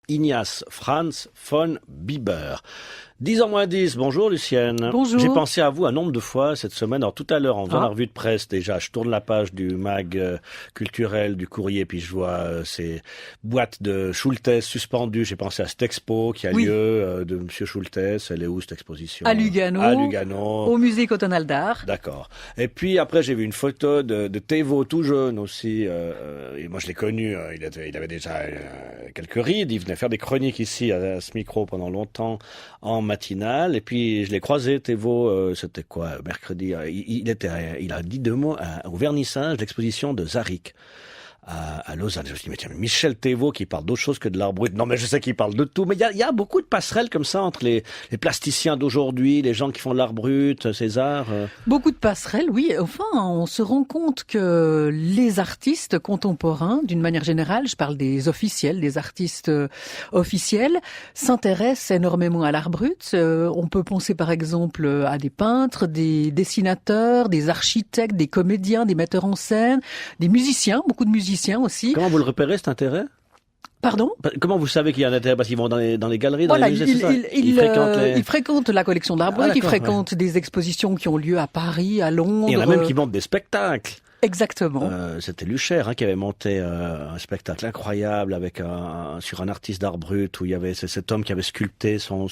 Ignaz Franz von Bieber. 10h moins 10, bonjour Lucienne. Bonjour. J'ai pensé à vous un nombre de fois cette semaine. Alors tout à l'heure, en faisant la revue de presse, déjà, je tourne la page du mag culturel du Courrier, puis je vois ces boîtes de Schultes suspendues. J'ai pensé à cette expo qui a lieu de Monsieur Schultes. Elle est où cette exposition? À Lugano. À Lugano. Au musée Cotonal d'Art. D'accord. Et puis après, j'ai vu une photo de Thévo tout jeune aussi. Et moi, je l'ai connu. Il avait déjà quelques rides. Il venait faire des chroniques ici à ce micro pendant longtemps en matinale. Et puis je l'ai croisé, Thévo, c'était quoi, mercredi. Il a dit 2 mots au vernissage de l'exposition de Zarik à Lausanne. Je me suis dit, mais tiens, Michel Thévo qui parle d'autre chose que de l'art brut. Non, mais je sais qu'il parle de tout. Mais il y a beaucoup de passerelles comme ça entre les plasticiens d'aujourd'hui, les gens qui font de l'art brut, ces arts. Beaucoup de passerelles, oui. Enfin, on se rend compte que les artistes contemporains, d'une manière générale, je parle des officiels, des artistes officiels, s'intéressent énormément à l'art brut. On peut penser par exemple à des peintres, des dessinateurs, des architectes, des comédiens, des metteurs en scène, des musiciens, beaucoup de musiciens aussi. Comment vous le repérez, cet intérêt? Pardon? Comment vous savez qu'il y a un intérêt? Parce qu'ils vont dans les galeries, dans voilà, les musées, ils fréquentent la collection d'art brut, ils fréquentent des expositions qui ont lieu à Paris, à Londres. Il y en a même qui montent des spectacles. Exactement. C'était Lucher qui avait monté un spectacle incroyable avec sur un artiste d'art brut où il y avait cet homme qui avait sculpté son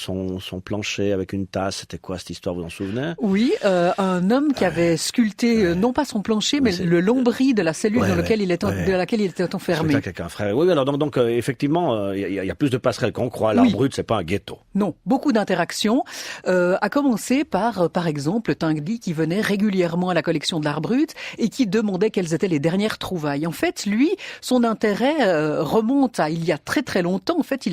plancher avec une tasse. C'était quoi cette histoire, vous en souvenez? Oui, un homme qui avait sculpté non pas son plancher mais le lambris de la cellule de laquelle il était enfermé. Avec un frère. Oui, alors donc effectivement, il y a plus de passerelles qu'on croit. L'art brut, c'est pas un ghetto. Non, beaucoup d'interactions. À commencer par exemple, Tinguely qui venait régulièrement à la collection de l'art brut et qui demandait quelles étaient les dernières trouvailles. En fait, lui, son intérêt remonte à il y a très très longtemps. En fait,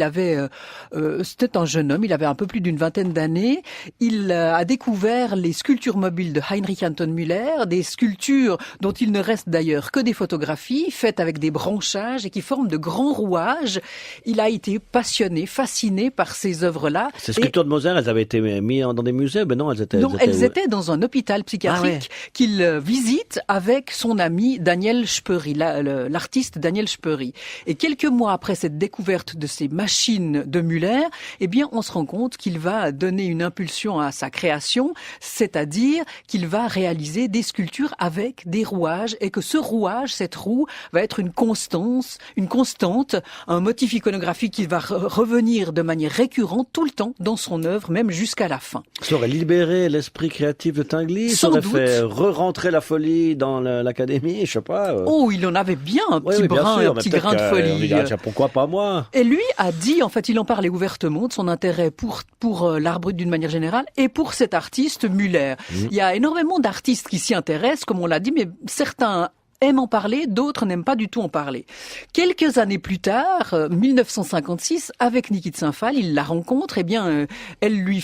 c'était un jeune homme, il avait un peu plus d'une vingtaine d'années. Il a découvert les sculptures mobiles de Heinrich Anton Müller, des sculptures dont il ne reste d'ailleurs que des photographies, faites avec des branchages et qui forment de grands rouages. Il a été passionné, fasciné par ces œuvres-là. Ces sculptures de Moser, elles avaient été mises dans des musées? Ben non, elles étaient dans un hôpital psychiatrique qu'il visite avec son ami Daniel Speury, l'artiste Daniel Speury. Et quelques mois après cette découverte de ces machines de Müller, eh bien, on se rend compte qu'il va donner une impulsion à sa création, c'est-à-dire qu'il va réaliser des sculptures avec des rouages et que ce rouage, cette roue, va être une constante, un motif iconographique qui va revenir de manière récurrente tout le temps dans son œuvre, même jusqu'à la fin. Ça aurait libéré l'esprit créatif de Tinguely, ça aurait fait re-rentrer la folie dans l'académie, je sais pas. Oh, il en avait bien un petit grain de folie. On dit, tiens, pourquoi pas moi? Et lui a dit, en fait, il en parlait ouvertement de son intérêt pour l'art brut d'une manière générale et pour cet artiste Müller. Il y a énormément d'artistes qui s'y intéressent, comme on l'a dit, mais certains aiment en parler, d'autres n'aiment pas du tout en parler. Quelques années plus tard, 1956, avec Niki de Saint-Phalle, il la rencontre, eh bien, elle lui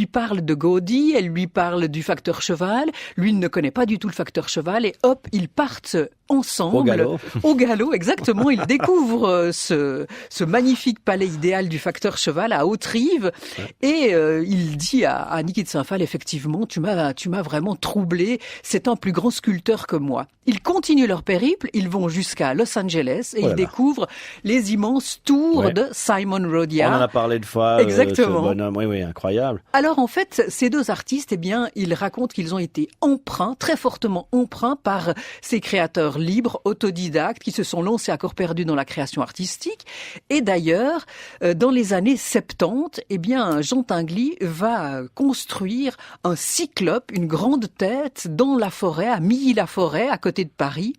parle de Gaudí, elle lui parle du facteur cheval, lui ne connaît pas du tout le facteur cheval, et hop, ils partent ensemble. Au galop, exactement. Ils découvrent ce magnifique palais idéal du facteur cheval à Haute-Rive, et il dit à Niki de Saint-Phalle, effectivement, tu m'as vraiment troublé, c'est un plus grand sculpteur que moi. Ils continuent leur périple, ils vont jusqu'à Los Angeles et ils découvrent les immenses tours de Simon Rodiah. On en a parlé de fois. Exactement. Ce bonhomme, oui, incroyable. Alors en fait, ces deux artistes, eh bien, ils racontent qu'ils ont été emprunts, très fortement emprunts par ces créateurs libres, autodidactes, qui se sont lancés à corps perdu dans la création artistique. Et d'ailleurs, dans les années 70, eh bien, Jean Tinguely va construire un cyclope, une grande tête dans la forêt, à Milly-la-Forêt, à côté de Paris,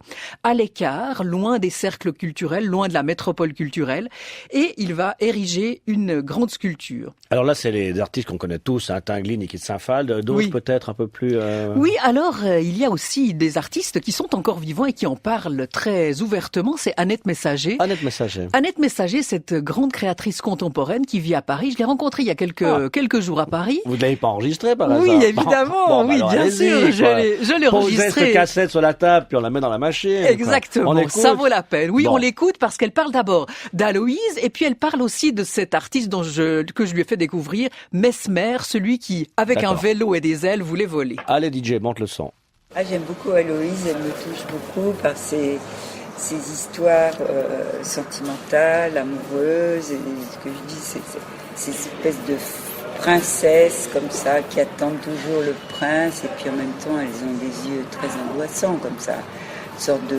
à l'écart, loin des cercles culturels, loin de la métropole culturelle, et il va ériger une grande sculpture. Alors là, c'est les artistes qu'on connaît tous, Tinguely, Niki de Saint-Phalle, d'autres peut-être un peu plus... Oui, alors il y a aussi des artistes qui sont encore vivants et qui en parlent très ouvertement, c'est Annette Messager. Annette Messager, cette grande créatrice contemporaine qui vit à Paris, je l'ai rencontrée il y a quelques jours à Paris. Vous ne l'avez pas enregistré par hasard? Oui, évidemment, oui, bien sûr, je l'ai enregistrée. Posez cette cassette sur la table, puis on la met dans la machine. Exactement, ça vaut la peine. Oui, on l'écoute parce qu'elle parle d'abord d'Aloïse et puis elle parle aussi de cet artiste que je lui ai fait découvrir, Mesmer, celui qui, avec un vélo et des ailes, voulait voler. Allez DJ, monte le son. J'aime beaucoup Aloïse, elle me touche beaucoup par ces histoires sentimentales, amoureuses, et ce que je dis, ces espèces de princesses comme ça, qui attendent toujours le prince, et puis en même temps, elles ont des yeux très angoissants comme ça, une sorte de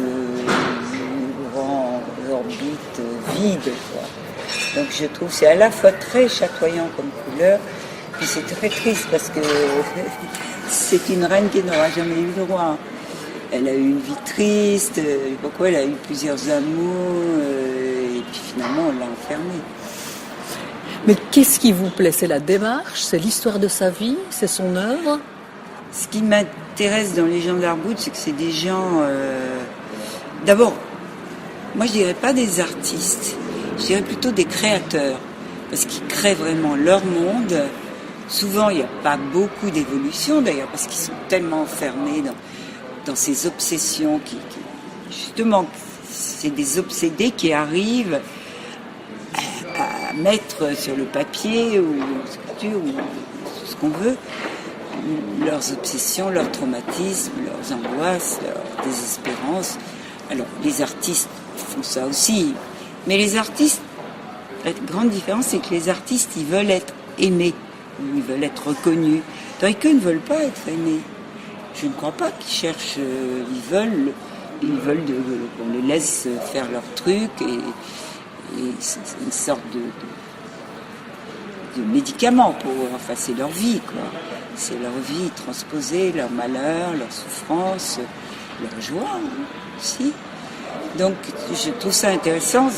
grand orbite vide, quoi. Donc je trouve que c'est à la fois très chatoyant comme couleur, puis c'est très triste parce que c'est une reine qui n'aura jamais eu le roi. Elle a eu une vie triste, pourquoi elle a eu plusieurs amours, et puis finalement on l'a enfermée. Mais qu'est-ce qui vous plaît? C'est la démarche, c'est l'histoire de sa vie, c'est son œuvre? Ce qui m'intéresse dans les gens d'Arboud, c'est que c'est des gens... D'abord, moi je dirais pas des artistes, je dirais plutôt des créateurs, parce qu'ils créent vraiment leur monde. Souvent, il n'y a pas beaucoup d'évolution, d'ailleurs, parce qu'ils sont tellement enfermés dans ces obsessions justement, c'est des obsédés qui arrivent à mettre sur le papier ou en sculpture ou ce qu'on veut, leurs obsessions, leurs traumatismes, leurs angoisses, leurs désespérances. Alors, les artistes font ça aussi, mais les artistes, la grande différence, c'est que les artistes, ils veulent être aimés, ils veulent être reconnus, tandis qu'eux ne veulent pas être aimés. Je ne crois pas qu'ils cherchent, ils veulent qu'on les laisse faire leur truc, et c'est une sorte de médicament pour effacer leur vie, quoi. C'est leur vie transposée, leur malheur, leur souffrance, leur joie aussi. Donc je trouve ça intéressant,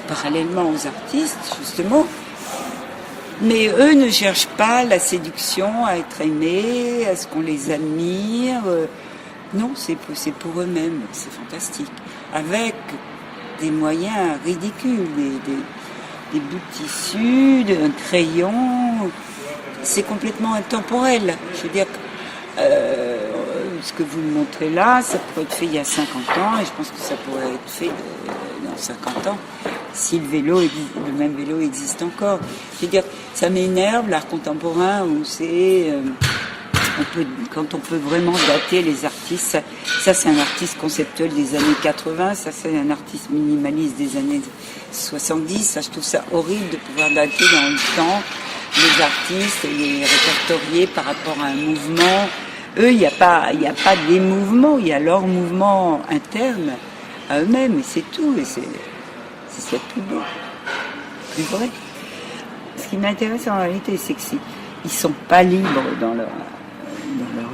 parallèlement aux artistes, justement. Mais eux ne cherchent pas la séduction, à être aimés, à ce qu'on les admire. Non, c'est pour eux-mêmes, c'est fantastique. Avec des moyens ridicules, des bouts de tissu, un crayon. C'est complètement intemporel. Je veux dire, ce que vous me montrez là, ça pourrait être fait il y a 50 ans, et je pense que ça pourrait être fait dans 50 ans, si le même vélo existe encore. Je veux dire, ça m'énerve, l'art contemporain, où c'est... quand on peut vraiment dater les artistes, ça c'est un artiste conceptuel des années 80, ça c'est un artiste minimaliste des années 70, ça je trouve ça horrible de pouvoir dater dans le temps les artistes et les répertorier par rapport à un mouvement. Eux, il n'y a pas des mouvements, il y a leur mouvement interne à eux-mêmes, et c'est tout, et c'est ce qu'il y a de plus beau, plus vrai. Ce qui m'intéresse en réalité, c'est qu'ils sont pas libres dans leur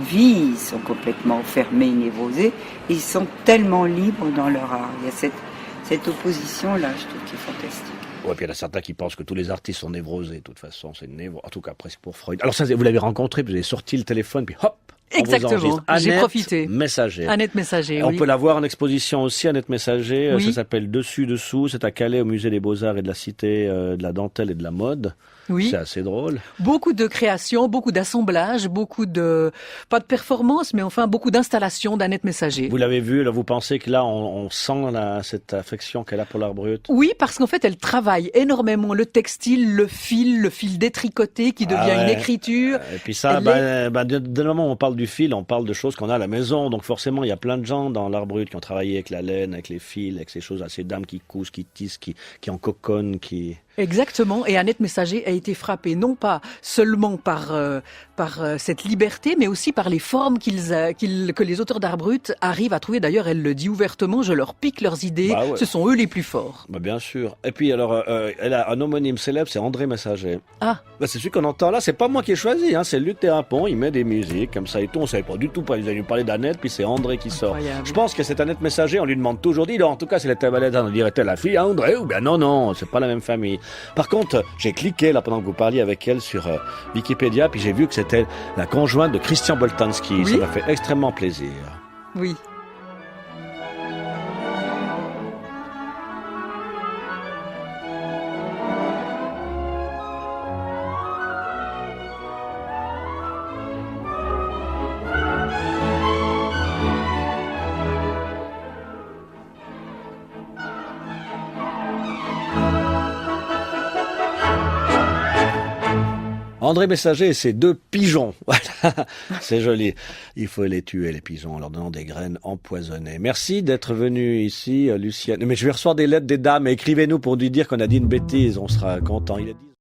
vie, ils sont complètement fermés, névrosés, et ils sont tellement libres dans leur art. Il y a cette opposition-là, je trouve, qui est fantastique. Ouais, puis il y en a certains qui pensent que tous les artistes sont névrosés, de toute façon, c'est en tout cas presque pour Freud. Alors ça, vous l'avez rencontré, puis vous avez sorti le téléphone, puis hop, exactement, j'ai profité. Messager. Annette Messager, On oui. peut la voir en exposition aussi, Annette Messager, Oui. ça s'appelle Dessus-dessous, c'est à Calais, au musée des Beaux-Arts et de la Cité de la Dentelle et de la Mode. Oui. C'est assez drôle. Beaucoup de créations, beaucoup d'assemblages, beaucoup de, pas de performances, mais enfin beaucoup d'installations d'Annette Messager. Vous l'avez vu, là, vous pensez que là, on sent cette affection qu'elle a pour l'art brut? Oui, parce qu'en fait, elle travaille énormément le textile, le fil détricoté qui devient une écriture. Et puis ça, dès le moment où on parle du fil, on parle de choses qu'on a à la maison. Donc forcément, il y a plein de gens dans l'art brut qui ont travaillé avec la laine, avec les fils, avec ces choses, à ces dames qui cousent, qui tissent, qui en coconnent, qui... Exactement. Et Annette Messager a été frappée non pas seulement par cette liberté, mais aussi par les formes que les auteurs d'art brut arrivent à trouver. D'ailleurs, elle le dit ouvertement, je leur pique leurs idées. Bah ouais. Ce sont eux les plus forts. Bah bien sûr. Et puis alors, elle a un homonyme célèbre, c'est André Messager. Ah. Bah, c'est celui qu'on entend là. C'est pas moi qui ai choisi, hein. C'est Luc Thérapon. Il met des musiques comme ça et tout. On savait pas du tout. Il allait nous parler d'Annette, puis c'est André qui sort. Incroyable. Je pense que cette Annette Messager, on lui demande toujours dit. En tout cas, c'est la tabalette. On dirait-elle la fille à André ou bien non, c'est pas la même famille. Par contre, j'ai cliqué là pendant que vous parliez avec elle sur Wikipédia, puis j'ai vu que c'était la conjointe de Christian Boltanski. Oui. Ça m'a fait extrêmement plaisir. Oui. André Messager et ses 2 pigeons. Voilà, c'est joli. Il faut les tuer, les pigeons, en leur donnant des graines empoisonnées. Merci d'être venu ici, Lucienne. Mais je vais recevoir des lettres des dames. Écrivez-nous pour lui dire qu'on a dit une bêtise. On sera content. Il a dit...